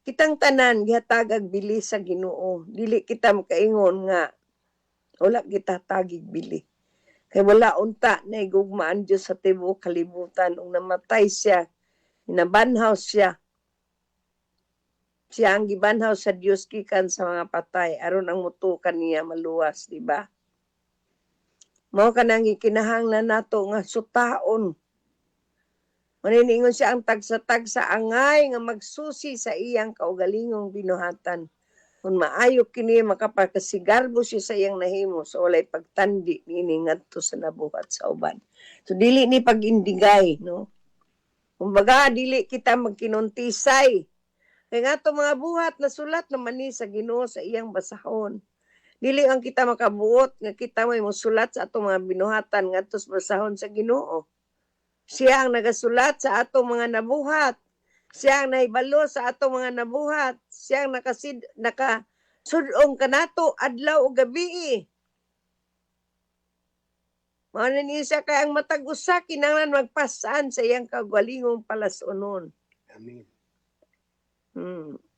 kitang tanan, gihatagag bili sa Ginoo. Dili kita makaingon nga, wala kita tagig bili. Kay wala unta na igugmaan Diyos sa tibuok kalibutan. Nung namatay siya, inabanhaw siya. Siya ang gibanhaw sa Diyos gikan sa mga patay. Aron ang mutukan niya maluwas, di ba? Mao kanang gikinahanglan nato nga sutaon. Maniningon siya ang tagsa-tagsa angay nga magsusi sa iyang kaugalingong binuhatan. Kung maayo kini makapakasigarbo siya sa iyang nahimo, so walay pagtandi nini ngadto sa nabuhat sa uban. So dili ni pagindigay, no? Kumbaga dili kita magkinuntisay. Kay ngato mga buhat na sulat naman ni sa Ginoo sa iyang basahon. Dili ang kita makabuot nga kita may mosulat sa atong mga binuhatan ngadto sa basahon sa Ginoo. Siya ang nagasulat sa atong mga nabuhat. Siya ang naibalo sa atong mga nabuhat. Siya ang nakasudong kanato adlaw o gabi. Mao na niya siya kay ang matag usa kinahanglan magpasaan sa iyang kaugalingong palasonon. Amen.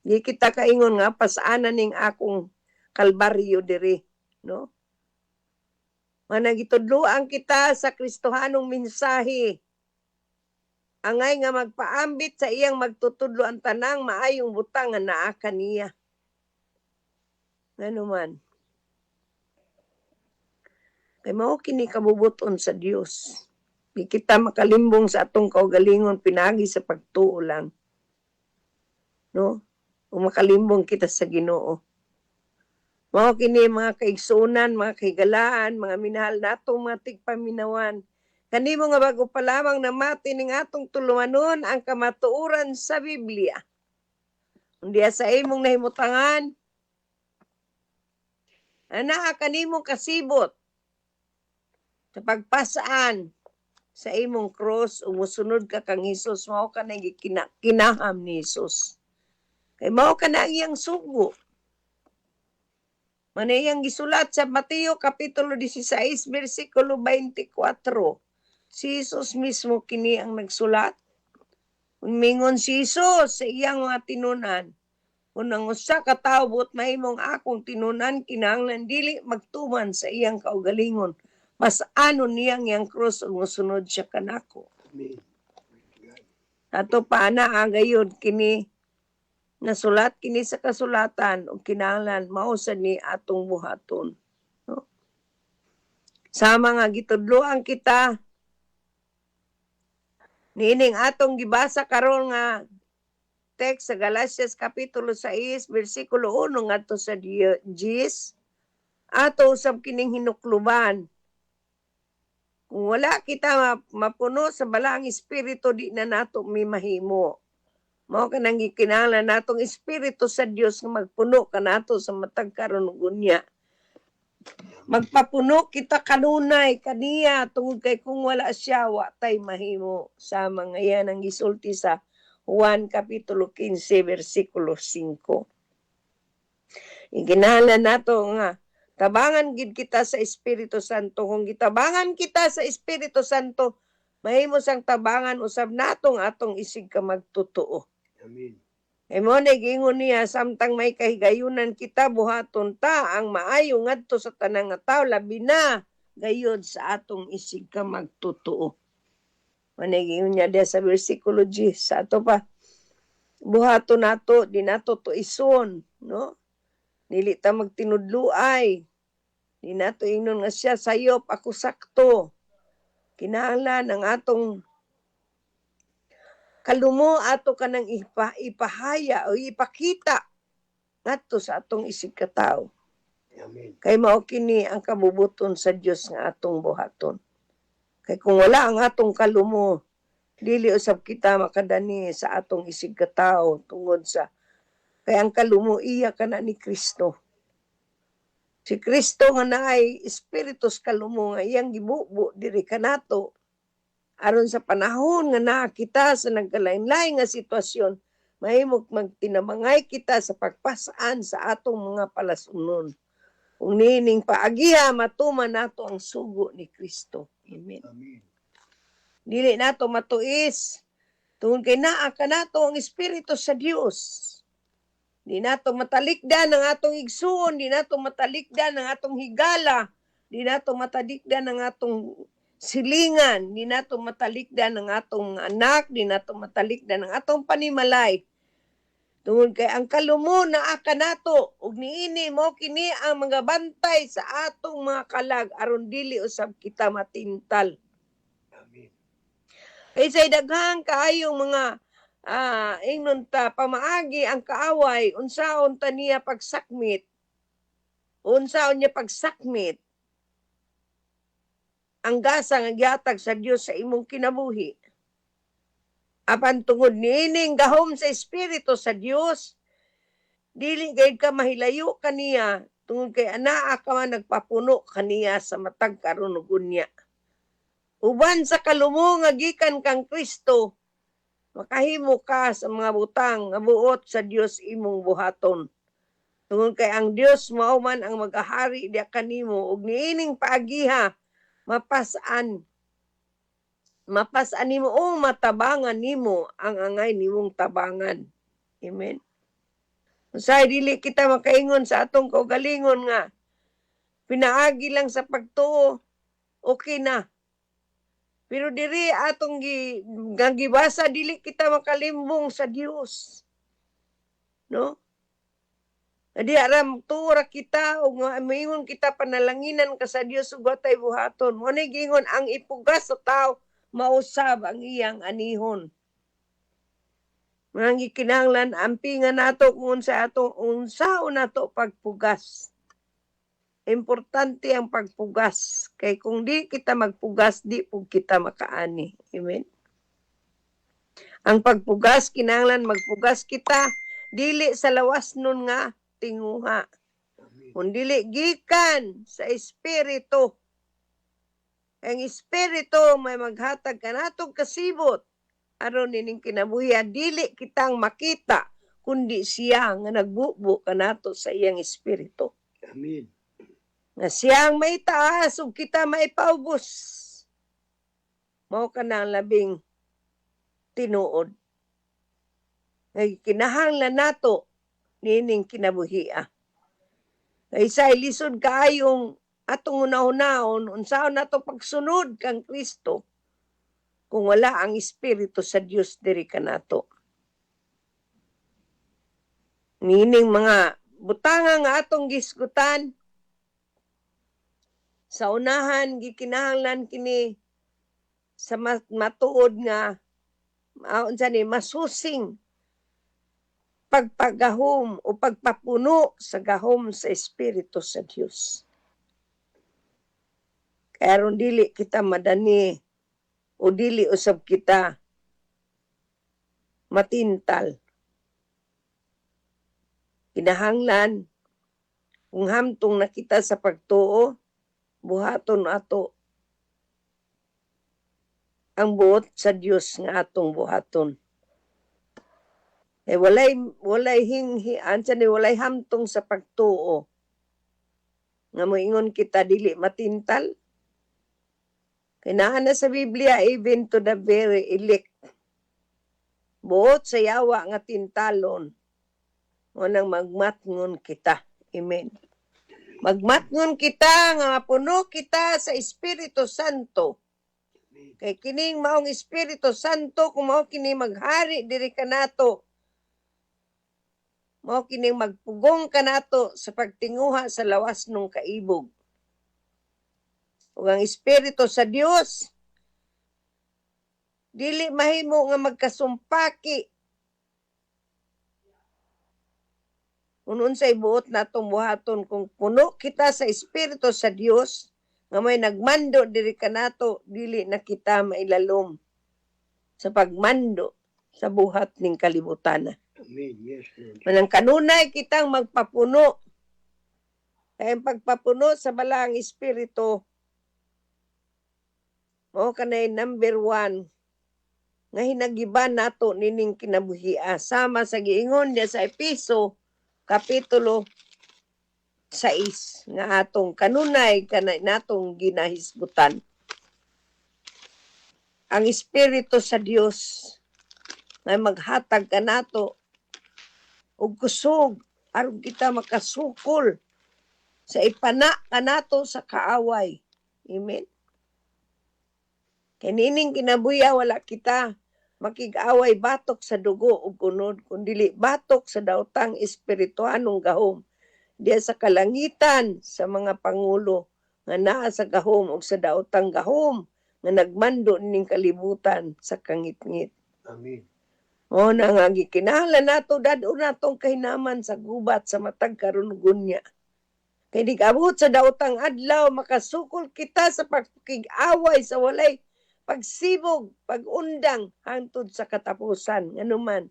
Di kita kaingon nga pasaanan ning akong kalbaryo diri, no? Managitudloan kita sa Kristohanong mensahe. Angay nga magpaambit sa iyang magtutudlo ang tanang maayong butang nga naa kaniya. Ngano man. Kay mao kini kabubuton sa Dios. Di kita makalimbong sa atong kaugalingon pinagi sa pagtuo lang. No? O makalimbong kita sa Ginoo. Mao kini mga kaigsunan, mga kaigalaan, mga minahal natong mga tigpaminawan. Kanimo nga bago pa lamang namati ning atong tulumanon ang kamatuoran sa Biblia. Undiya sa imong nahimutangan, ana kanimong kasibot sa pagpasaan sa imong cross ug mosunod ka kang Hesus, mao ka nang kinaham ni Hesus. Kay mao ka na iyang sugo. Manayang gisulat sa Mateo Kapitulo 16, versikulo 24. Si Jesus mismo kini ang nagsulat. Umingon si Jesus sa iyang mga tinunan. Kung ang usa ka tawo buot mahimong akong tinunan, kinahanglan dili magtuman sa iyang kaugalingon. Mas ano niyang iyang krus ug mosunod siya kanako. Amen. Ato pa na agayon kini nasulat kini sa kasulatan ug kinahanglan mao sa ni atong buhaton. No? Sama nga gitudloan kita nining atong gibasa karon nga text sa Galatians Kapitulo 6, versikulo 1 ngadto sa 10, ato usab kining hinukluban. Kung wala kita mapuno sa balang espiritu, di na nato mi mahimo. Mao ka nang gikinahanglan natong Espiritu sa Dios nga magpuno kanato sa matag karon ug unya. Magpapuno kita kanunay kaniya tungod kay kung wala siya wa tay mahimo sama nga yan ang gisulti sa Juan kapitulo 15 bersikulo 5. Iginahanglan nato nga tabangan gid kita sa Espiritu Santo. Kung gitabangan kita sa Espiritu Santo, mahimo sang tabangan usab natong atong isig ka magtotoo. Amen. Kay mo na gingon niya, samtang may kahigayunan kita, buhaton ta ang maayo ngadto sa tanang nga tawo, labi na gayod sa atong isig ka magtotoo. Manay niya dia sa versikulo 10, sa ato pa, buhaton nato, di nato to ison, no? Dili ta magtinudluay. Di nato ingnon nga siya sayop ako sakto. Kinahanglan ang atong kalumo ato kanang ipahaya o ipakita ngadto sa atong isig ka tawo. Amen. Kay mao kini ang kabubuton sa Dios nga atong buhaton. Kay kung wala ang atong kalumo, dili usab kita makadani sa atong isig ka tawo tungod sa kay ang kalumo iya kana ni Kristo. Si Kristo nga naay espiritus kalumo nga iyang gibubo diri kanato aron sa panahon nga naa kita sa nagkalain-lain nga sitwasyon, mahimong magtinamangay kita sa pagpasaan sa atong mga palasunon. Kung nining paagiha, matuman nato ang sugo ni Kristo. Amen. Amen. Dili nato matuis. Tungod kay naa ka nato ang Espiritu sa Dios. Di nato matalikdan ang atong igsuon, di nato matalikdan ang atong higala, di nato matalikdan ang atong silingan, di nato matalikdan ang atong anak, di nato matalikdan ang atong panimalay. Tungod kay ang kalumo naa ka nato ug niini mo kini ang mga bantay sa atong mga kalag aron dili usab kita matintal. Amen. Kay say daghang kaayong mga ingnon ta pamaagi ang kaaway unsaon ta niya pagsakmit. Unsaon niya pagsakmit ang gasa nga gihatag sa Dios sa imong kinabuhi. Apan tungod niining gahom sa Espiritu sa Dios, dili gayud ka mahilayo kaniya tungod kay anaa ka man nagpapuno kaniya sa matag karon ug unya. Uban sa kalumo nga gikan kang Kristo, makahimo ka sa mga butang nga buot sa Dios imong buhaton. Tungod kay ang Dios mao man ang magahari diha kanimo ug niining paagiha mapasan nimo o matabangan nimo ang angay nimong tabangan. Amen. Usay dili kita makaingon sa atong kaugalingon nga pinaagi lang sa pagtuo, okay na. Pero diri atong gibasa dili kita makalimbong sa Dios. No? Adi aram tuura kita o maingon kita panalanginan ka sa Dios ug watay buhaton. Mo ni gingon ang ipugas sa tao mausab ang iyang anihon. Mga gikinahanglan ampingan nato kung sa atong unsaon nato pagpugas. Importante ang pagpugas. Kay kung di kita magpugas, di po kita makaani. Amen? Ang pagpugas, kinahanglan magpugas kita, dili sa lawas nun nga, tinguha. Kung dili gikan sa Espiritu. Ang Espiritu may maghatag ka natong kasibot. Aron nining kinabuhi, dili kitang makita, kundi siya nga nagbubo ka nato sa iyang Espiritu. Amen. Nga siyang may taas ug kita may paubos. Mao ka na ang labing tinuod. Ngay kinahanglan nato nining kinabuhia. Kay sa lisod kaayong atong una-unaon, unsaon nato pagsunod kang Kristo kung wala ang Espiritu sa Dios diri kanato. Nining mga butanga nga atong gisgutan, sa unahan, gikinahanglan kini sa matuod nga masusing pagpagahom o pagpapuno sa gahom sa Espiritu sa Dios. Kaya ron dili kita madani o dili usab kita matintal. Kinahanglan kung hamtong nakita sa pagtuo, buhaton ato ang buot sa Dios nga atong buhaton. Walay hinghian sa walay hamtong sa pagtuo. Nga moingon kita dili matintal. Kinahan na sa Biblia even to the very elect. Buot sa yawa nga tintalon. Nang magmatngon kita. Amen. Magmatngon kita nga mapuno kita sa Espiritu Santo. Kay kining maong Espiritu Santo kung mao kini maghari diri kanato. Mao kining magpugong kanato sa pagtinguha sa lawas ng kaibog. Ug ang Espiritu sa Dios dili mahimo nga magkasumpaki. Unsay buot natong buhaton kung puno kita sa Espiritu sa Dios nga may nagmando diri kanato, dili na kita mailalom sa pagmando sa buhat ning kalibutan. Amen. Yes, Lord. Manang kanunay kitang magpapuno. Kaya ang pagpapuno sa balang Espiritu, mao kanay number 1 nga hinagiban nato nining kinabuhia. Sama sa giingon diya sa Episo, Kapitulo 6, nga atong kanunay kanay natong ginahisgutan. Ang Espiritu sa Dios nga maghatag kanato og kusog aron kita makasukol sa ipana kanato sa kaaway. Amen. Kanining kinabuya wala kita makig-away batok sa dugo ug unod kundi batok sa daotang espirituhanong gahom diya sa kalangitan sa mga pangulo nga naa sa gahom ug sa daotang gahom nga nagmando ning kalibutan sa kangitngit. Amen. O na nga gikinahanglan nato dad-o natong kahinaman sa gubat sa matag karon gunya. Kay digabot sa daotang adlaw makasukol kita sa pagkig-away sa walay pagsibog, pag-undang hangtod sa katapusan. Ano man.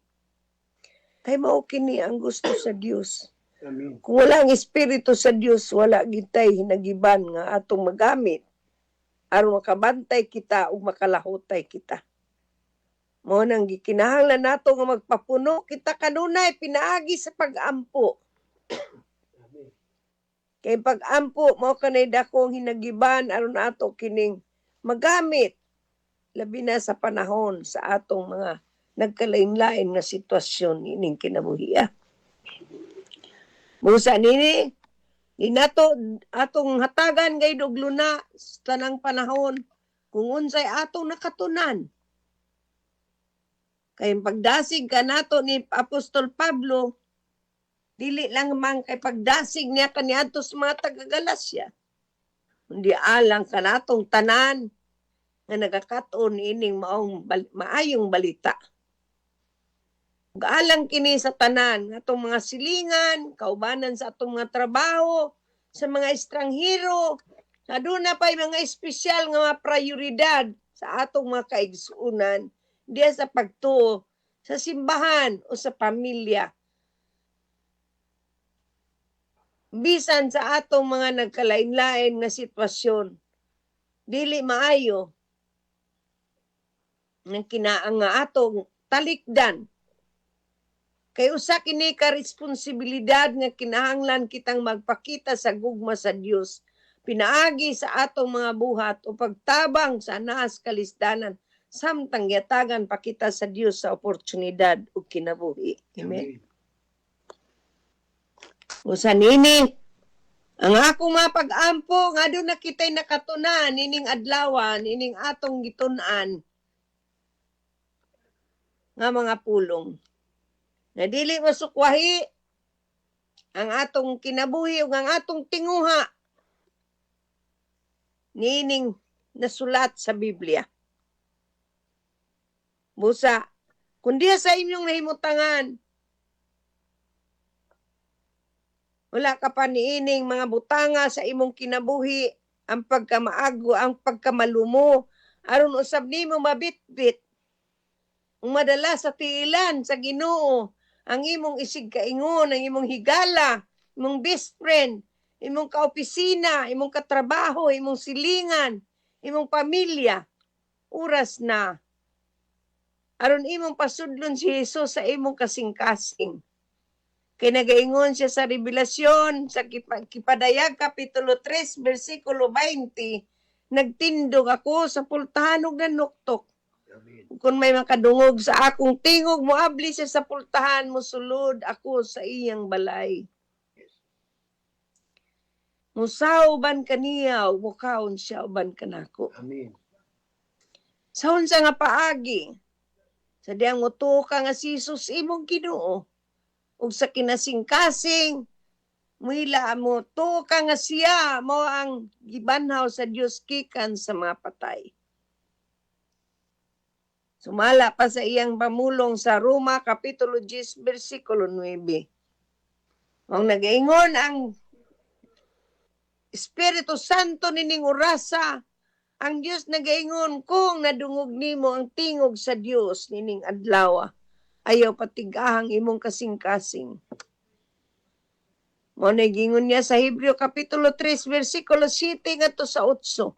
Kay mao kini ang gusto sa Dios. Amen. Kung wala ang Espiritu sa Dios, wala gitay hinagiban nga atong magamit aron makabantay kita ug makalahutay kita. Mao nang gikinahanglan nato nga magpapuno kita kanunay pinaagi sa pag-ampo. Kay pag-ampo mao kanay dakong hinagiban aron ato kining magamit labi na sa panahon sa atong mga nagkalain-lain nga sitwasyon ining kinabuhiya. Musa nini, inato atong hatagan gayud og luna sa tanang panahon kung unsay atong nakatunan. Kay pagdasig kanato ni Apostol Pablo, dili lang man kay pagdasig niya kaniadto sa mga taga-Galasya. Kundi alang kanatong tanan nga nagakaton ining maayong balita. Gaalang kini sa tanan atong mga silingan, kaubanan sa atong mga trabaho, sa mga estranghero, aduna pay mga espesyal nga mga prioridad sa atong mga kaigsuonan diya sa pagtuo sa simbahan o sa pamilya. Bisan sa atong mga nagkalain-lain nga sitwasyon, dili maayo ng kinaang nga atong talikdan. Kay usa kini ka responsibilidad nga kinahanglan kitang magpakita sa gugma sa Dios pinaagi sa atong mga buhat o pagtabang sa anahas kalisdanan samtang yatagan pa kita sa Dios sa oportunidad o kinabuhi. Amen. Usa nini ang akong mapag-ampo nga doon na kita'y nakatunan nining adlawan nining atong gitun-an nga mga pulong. Na dili masukwahi ang atong kinabuhi ug ang atong tinguha nining nasulat sa Biblia. Busa, kundi sa inyong nahimutangan, wala ka pa niining mga butanga sa imong kinabuhi, ang pagkamaago, ang pagkamalumo, aron usab nimo mabitbit Umadala sa tiilan sa Ginoo ang imong isig kaingon, ang imong higala, imong best friend, imong kaopisina, imong katrabaho, imong silingan, imong pamilya. Oras na aron imong pasudlon si Jesus sa imong kasing-kasing. Kay nagaingon siya sa Revelasyon sa Kipadayag Kapitulo 3 versikulo 20, nagtindog ako sa pultahan ug nanuktok. Amen. Kung may makadungog sa akong tingog, moabli siya sa pultahan, mosulod ako sa iyang balay. Musaw uban kaniya, mukaon siya uban kanako. Amen. Sa unsa nga paagi, sa diyang mutuka nga si Jesus imong Ginoo, ug sa kinasing-kasing, muhila mo tuka nga siya, mo ang gibanhaw sa Dios gikan sa mga patay. Sumala pa sa iyang pamulong sa Roma, Kapitulo 10, versikulo 9. Ang nagaingon ang Espiritu Santo nining orasa, ang Diyos nagaingon kung nadungog nimo ang tingog sa Diyos nining adlaw, ayaw patigahang imong kasing-kasing. Mo nagingon niya sa Hebreo Kapitulo 3, versikulo 7 ngadto sa 8.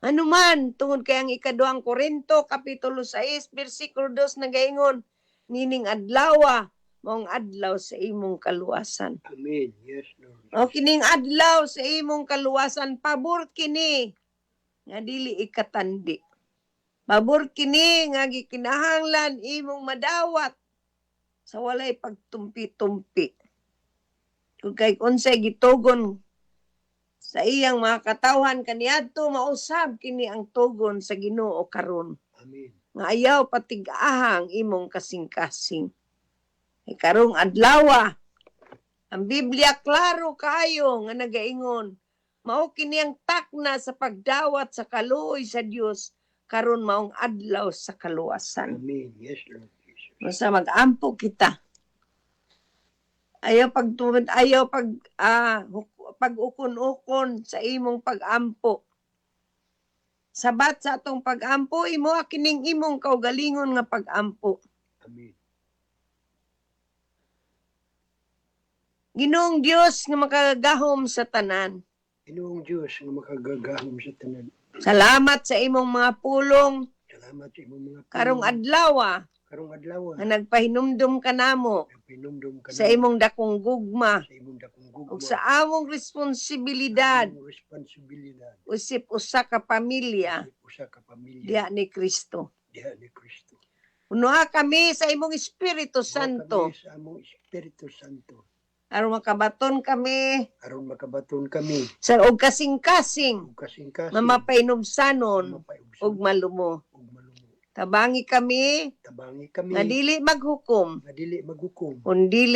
Ano man, tungod kay ang ikaduhang Korinto, Kapitulo 6, versikulo 2, nagaingon, nining adlaw, maong adlaw sa imong kaluwasan. Amen. Yes, Lord. O kining adlaw sa imong kaluwasan, pabor kini, nga dili ikatandi. Pabor kini, nga gikinahanglan imong madawat, sa walay pagtumpi-tumpi. Kung kay unsay gitugon sa iyang mga katawhan kaniadto, mausab kini ang tugon sa Ginoo karon. Amen. Nga ayaw patig-ahang imong kasing-kasing. Karong adlaw, ang Biblia klaro kayo nga nagaingon, mao kini ang takna sa pagdawat sa kaluoy sa Dios karon maong adlaw sa kaluwasan. Amen. Yes, Lord Jesus. Basta mag-ampo kita. Ayaw pag-ukon-ukon sa imong pag-ampo. Sabat sa atong pag-ampo, imo kining imong kaugalingon nga pag-ampo. Amen. Ginoong Dios nga makagahom sa tanan. Ginoong Diyos nga makagagahom sa tanan. Salamat sa imong mga pulong Salamat sa imong mga karong adlaw karong adlaw. nga nagpahinumdum ka namo Pinumdum ka sa imong dakong gugma sa imong dakong gugma. ug sa among responsibilidad Imong responsibilidad. usip usa ka pamilya Sa usa ka pamilya diha ni Kristo. diha ni Kristo. Unoha kami sa imong Espiritu Santo Kami sa among Espiritu Santo. aron makabaton kami Aron makabaton kami sa og kasing-kasing ug kasing-kasing nga mapainumsanon mapaubsan og malumo. ug malumo. Tabangi kami Tabangi kami nga dili maghukom, nga dili maghukom kundi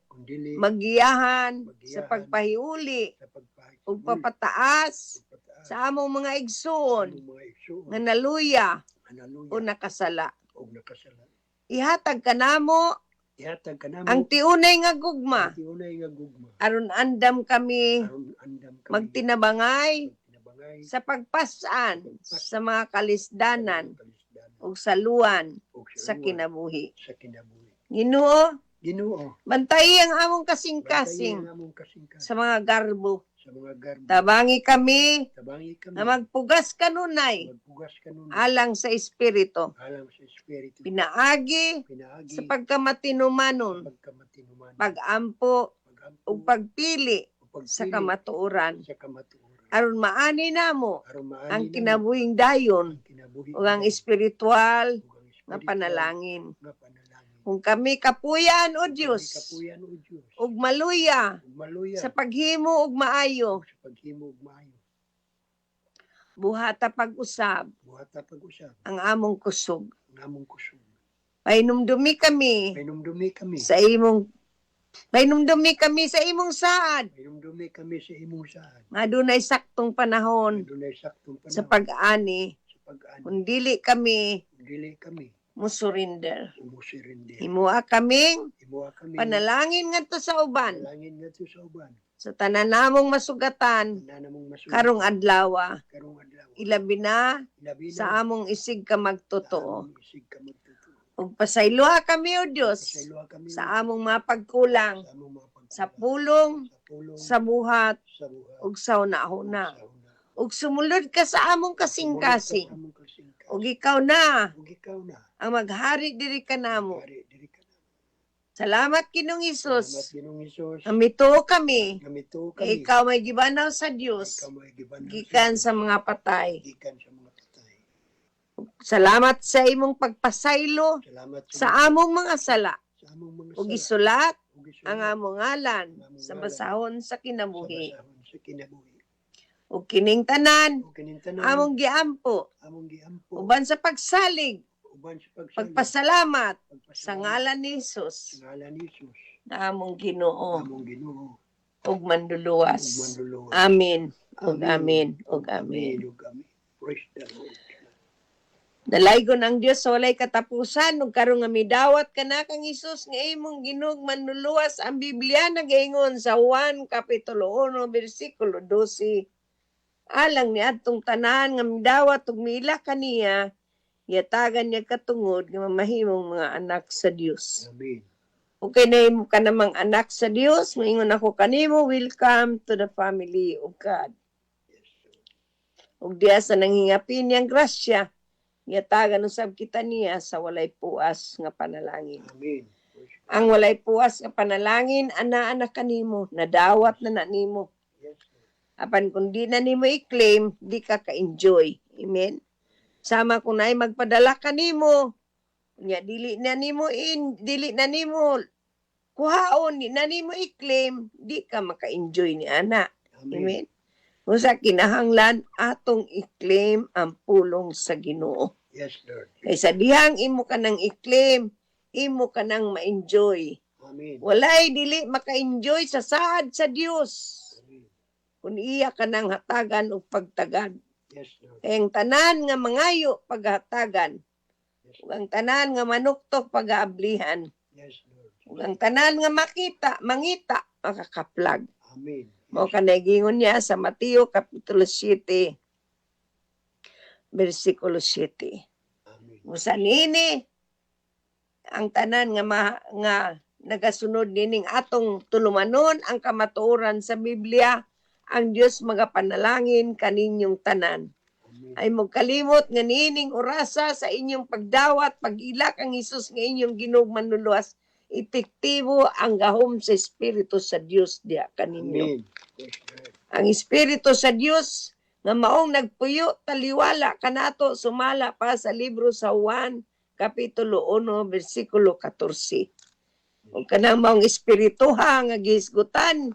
kundi magiyahan sa pagpahiuli sa pagpahig ug papataas sa among mga igsoon mga igsoon nga naluya o haleluya nakasala. og nakasala. Ihatag kanamo Ihatag ka namo ang tiunay nga gugma unay nga gugma aron andam kami aron andam kami magtinabangay tinabangay sa pagpasan sa mga kalisdanan kalisdanan ug saluan ug sa kinabuhi. sa kinabuhi. Ginoo, Ginoo, bantayi ang among bantayan kasing-kasing ang among kasing-kasing sa mga garbo. sa mga garbo. Tabangi kami Tabangi kami na magpugas kanunay magpugas kanunay alang sa Espiritu. alang sa Espiritu. Pinaagi Pinaagi sa pagkamatinumanon, pagkamatinuman pagampo ug pagpili sa kamatuoran. sa kamatuoran. Aron maani namo Aron maani ang namo kinabuhing dayon ang kinabuhi ug ang espiritual ug ang nga espiritual panalangin. nga panalangin. Kung kami kapuyan o Dios Kapuyan o Diyos ug maluya ug maluya sa paghimo ug maayo, sa paghimo ug maayo. buhata pag-usab Buhata pag-usab ang among kusog. ang among kusog. Painumdumi kami Painumdumi kami. painumdumi kami sa imong saad. Painumdumi kami sa imong saan. Nga dunay saktong panahon Dunay saktong panahon sa pag-ani, sa pag-ani. kung dili kami Dili kami musurrender. umusirindi. Himua kaming Imuha kami panalangin ngadto sa uban panalangin ngadto sa uban sa tanan namong masugatan na namong masugat karong adlaw karong adlaw. ilabi na Labi na sa among isig ka magtotoo. among isig ka magtutuo. Ug pasayloha kami o Dios Pasayloa kami sa among mga pagkulang sa among mga pagkulang, sa pulong, sa sa buhat sa buhat, ug sa una-una. sa una. Ug sumulod ka sa among kasing-kasing. Sa among kasing-kasing. Ug ikaw na Ug ikaw na. ang maghari diri kanamo. Pare, diri ka na. Salamat Ginoong Salamat, Hesus. Ginoong Hesus. Amituo kami. Gamito Na kami. ikaw may gibanaw sa Dios Ikaw may giban gikan sa mga patay. gikan sa mga patay. Salamat sa imong pagpasaylo Salamat sa among mga sala sa among mga ug sala. isulat Ug isulat ang among ngalan ang among sa ngalan basahon sa sa kinabuhi. basahon sa kinabuhi. Ug kining tanan Ug kining tanan among giampo among giampo uban sa pagsalig, uban sa pagsalig, pagpasalamat sa pagpasalamat ngalan ni Jesus sa ngalan ni Hesus. na among Ginoo Among Ginoo ug ug manluluwas. manluluwas. Amen. Ug amen. Ug Amen. amen. Ug amen. Praise the Lord. Dalaygon ang Dios sa walay katapusan ug karon nga midawat kana kang Hesus nga imong ginog manluluwas. Ang Biblia nagaingon sa Juan kapitulo 1 bersikulo 12. Alang ni adtong tanan nga midawat ug miila kaniya, yatagan niya katungod nga mamahimong mga anak sa Dios. Amen. Okay na mo ka namang anak sa Dios, maingon ako kanimo, welcome to the family of God. Ug diya sa nanghingapin niyang grasya, yatagan usab kita niya sa walay puas nga panalangin. Amen. Ang walay puas nga panalangin, ana kanimo, nadawat na nimo. Yes, Lord. Apan kung di na nimo i-claim, di ka ka-enjoy. Amen? Sama kung na'y magpadala kanimo, nya dili na nimo kuhaon, di na nimo i-claim, di ka maka-enjoy ni ana. Amen. Amen? Kung sa kinahanglan, atong i-claim ang pulong sa Ginoo. Yes, Lord. Kaysa dihang imo ka nang i-claim, imo ka nang ma-enjoy. Amen. Walay dili maka-enjoy sa saad sa Dios. Amen. Kung iya ka nang hatagan o pagtagad. Yes, Lord. Kaya ang tanan nga mangayo paghatagan. Yes, Ug ang tanan nga manuktok pag-aablihan. yes, Lord. Ug ang tanan nga mangita, makakaplag. Amen. Mao kanay gingon niya sa Mateo kapitulo 7 bersikulo 7. Amen. Musa nini ang tanan nga nagasunod nining atong tulumanon ang kamatuoran sa Biblia, ang Dios magapanalangin kaninyong tanan. Amen. Ay magkalimot nga nining orasa sa inyong pagdawat, pag-ilak ang Hesus nga inyong ginugmanluluwas, epektibo ang gahom sa Espiritu sa Dios diya kaninyo. Amen. Yes, Lord. Ang Espiritu sa Dios nga maong nagpuyo taliwala kanato sumala pa sa libro sa Juan kapitulo 1 bersikulo 14. Ug kanang maong espiritu nga gihisgutan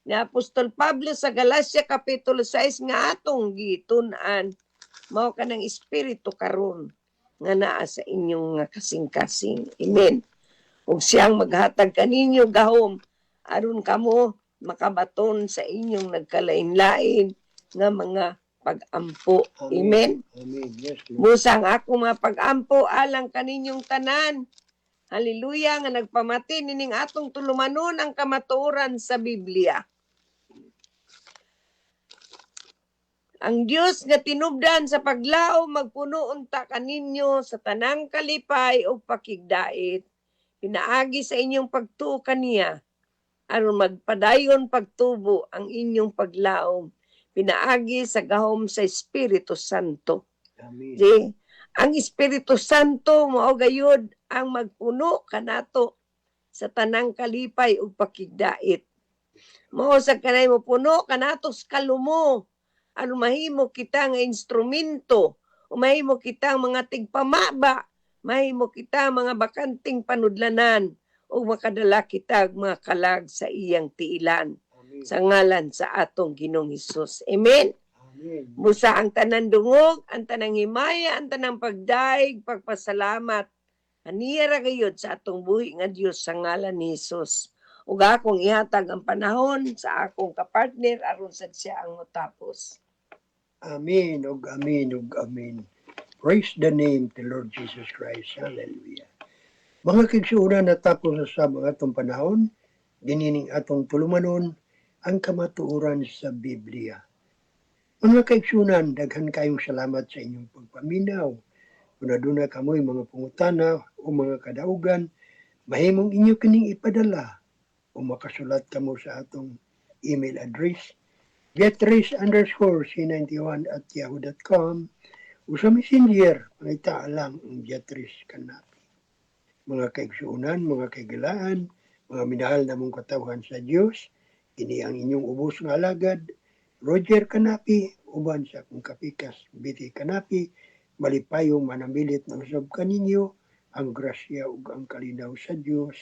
ni Apostol Pablo sa Galacia kapitulo 6 nga atong gitun-an, mao kanang espiritu karon nga naa sa inyong kasing-kasing. Amen. Ug siyang maghatag kaninyo gahom aron kamo makabaton sa inyong nagkalain-lain nga mga pag-ampo. Amen. Amen. Yes, Lord. Busang ako mga pag-ampo alang kaninyong tanan. Hallelujah nga nagpamati nining atong tulumanon ang kamatuoran sa Biblia. Ang Dios nga tinubdan sa paglao magpuno unta kaninyo sa tanang kalipay o pakigdait. Pinaagi sa inyong pagtuo kaniya aron magpadayon pagtubo ang inyong paglaom. Pinaagi sa gahom sa Espiritu Santo. Amen. Di, ang Espiritu Santo mao gayud ang magpuno kanato sa tanang kalipay ug pakigdait. Mao sa kanay mo puno kanato sa kalumo aron mahimo kita nga instrumento o mahimo kita mga tigpamaba, mahimo kita mga bakanting panudlanan o makadala kita mga kalag sa iyang tiilan Amen. sa ngalan sa atong Ginoong Hesus. Amen. Amen. Busa ang tanang dungog, ang tanang himaya, ang tanang pagdaig, pagpasalamat. Aniya ra gayud sa atong buhi nga Dios sa ngalan ni Hesus. Ug akong ihatag ang panahon sa akong kapartner aron sad siya ang motapos. Amen. Ug amen. Ug amen. Praise the name to Lord Jesus Christ. Hallelujah. Mga kigsuunan natapos sa mga atong panahon, dinining atong tulumanon, ang kamatuoran sa Biblia. Mga kaigsunan, daghan kayong salamat sa inyong pagpaminaw. Kung aduna kamoy mga pangutana o mga kadaugan, mahimong inyo kining ipadala o makasulat kamo sa atong email address beatrice_c91@yahoo.com o sa messenger, pangita lang ang Beatrice Kanapi. Mga kaigsunan, mga kaigalaan, mga minahal na mong katawhan sa Diyos, ini ang inyong ubos nga alagad, Roger Kanapi, uban sa akong kapikas, Biti Kanapi, malipayong manamilit ng usab kaninyo, ang grasya ug ang kalinaw sa Diyos,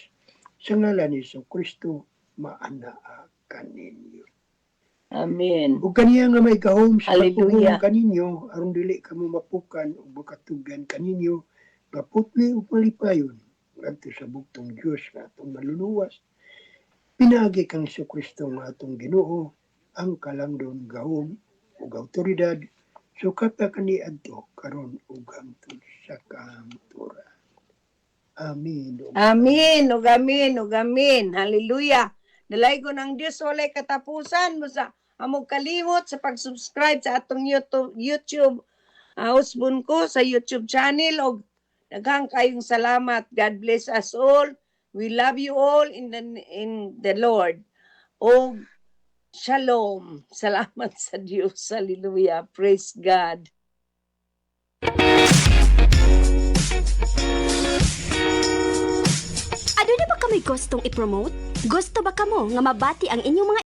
sa ngalan ni Kristo, maanaa kaninyo. Amen. Ug kaniya nga may gahom sa Hallelujah. pagpugong kaninyo, aron dili kamo mapukan ug makatugan kaninyo, nga putli ug malipayon, ngadto sa bugtong Diyos nga atong maluluwas. Pinaagi kang Kristo nga atong Ginoo, ang kalangdon gahom ug awtoridad, sukat na kaniadto karon ug hangtod sa kamaturan. Amen. Amen, ug amen, ug amen. Hallelujah. Dalay ko ng Diyos walay katapusan mo sa amog kalimot sa pag-subscribe sa atong YouTube husband ko sa YouTube channel og daghang kayong salamat. God bless us all. We love you all in the Lord. O shalom. Salamat sa Diyos. Hallelujah. Praise God. Ano na ba kami gustong i-promote? Gusto ba kamo nga mabati ang inyong mga